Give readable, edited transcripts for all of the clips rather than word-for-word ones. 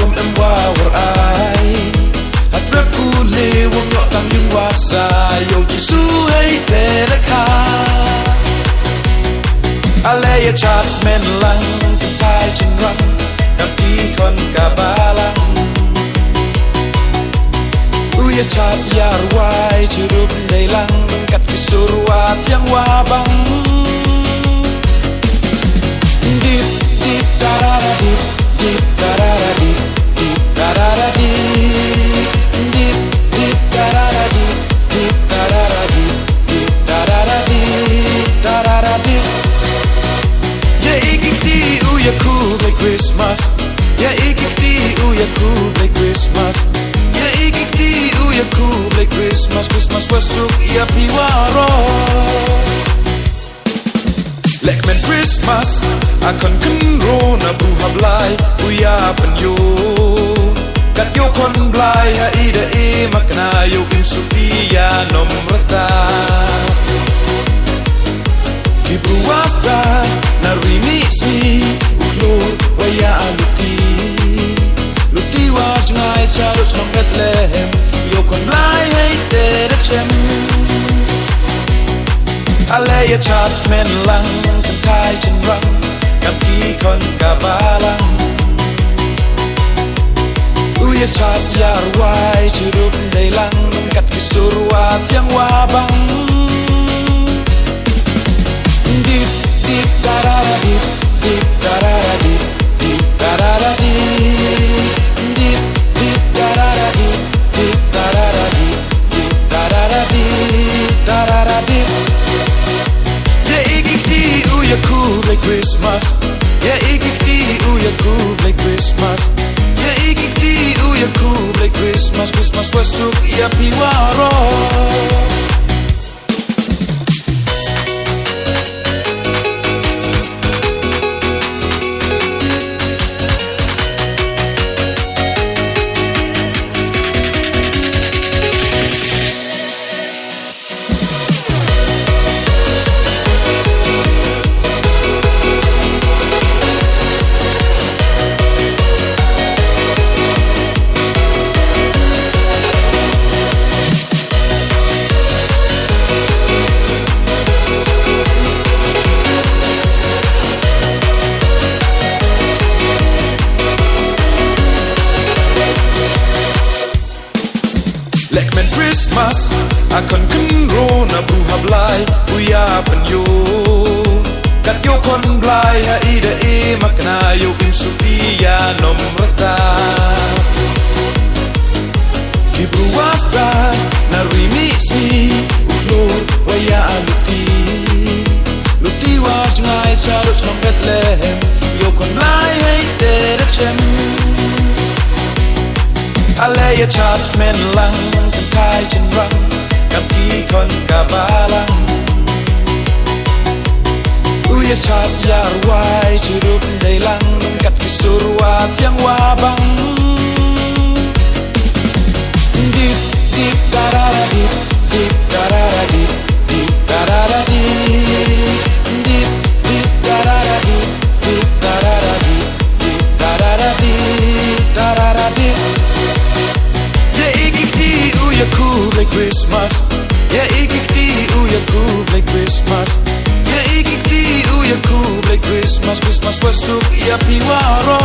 wam em war ai hat rep ku le wam yo tang yung wasa yo jisu hey te la kha ale ya chat men lang kai chin rang kam ki kon ka balang ya chat yar wai churup dei lang kat kisurwat yang wabang dip dip tarara dip dip tarara dip dip tarara dip dip dip tarara dip dip tarara dip dip tarara dip tarara dip ya ikiti u ya cool like Christmas ya ikiti u ya cool like Christmas ya ikiti u ya cool like Christmas Christmas wasuk ya piwaro like men Christmas akon kenro na buhablay uya panyo kat yo kon blay ha ida e makna yo imsupiya nomrata ki bruwasta na remix me uklor waya aluti luti wa jngai charot from Bethlehem yo kon blay hey te de chem ale ya chat men lang kan kai chen rang kam ki kon ka balang u ya chat yar wai churup dei lang kat kisurwat yang wabang dip dip tarara dip dip tarara dip dip tarara dip dip dip tarara dip dip tarara dip dip tarara dip tarara dip ya ikiti u ya cool like Christmas ya ikiti u ya cool like Christmas ya ikiti u ya cool like Christmas Christmas wasuk ya piwaro Christmas akon kenro na buhablay uya panyo kat yo kon blay ha ida e makna yo imsupiya nomrata ki bruwasta na remix me uklor waya aluti luti wa jngai charot from Bethlehem yo kon blay hey te de chem ale ya chat men lang kan kai chen rang kam ki kon ka balang u ya chat yar wai churup dei lang kat kisurwat yang wabang dip dip tarara dip dip tarara dip dip tarara dip dip dip tarara dip dip tarara dip dip tarara dip tarara dip ya ikiti u ya cool like Christmas ya ikiti u ya cool like Christmas ya ikiti u ya cool like Christmas Christmas wasuk ya piwaro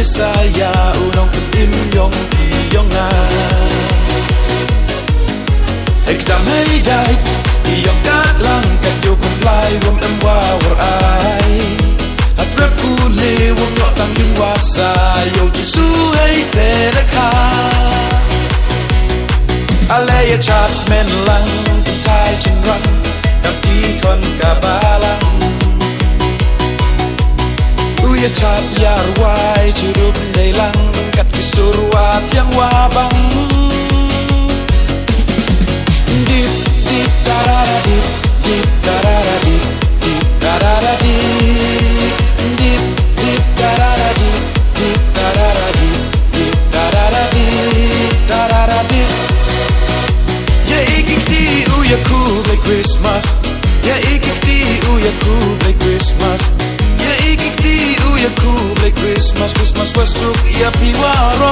Messiah unong im yong pi yong a ek tam hay dai yong kat lang kat yo kum lai wom em wa war ai at rap ku le wom lo tam yung wa sa yo jisu hay te da kha alay a chat men lang tai chin rang tam ki kon ka balang uya chat yar wai churup nei lang kat ki surwa thiang wa bang dip dip da da da dip dip da da da dip dip da da da dip dip dip da da da dip dip da da da dip dip da da da dip da da da dip ya ikikti uya cool like Christmas ya ikikti uya cool like Christmas ya ikikti uya cool like Christmas Christmas wasuk ya piwaro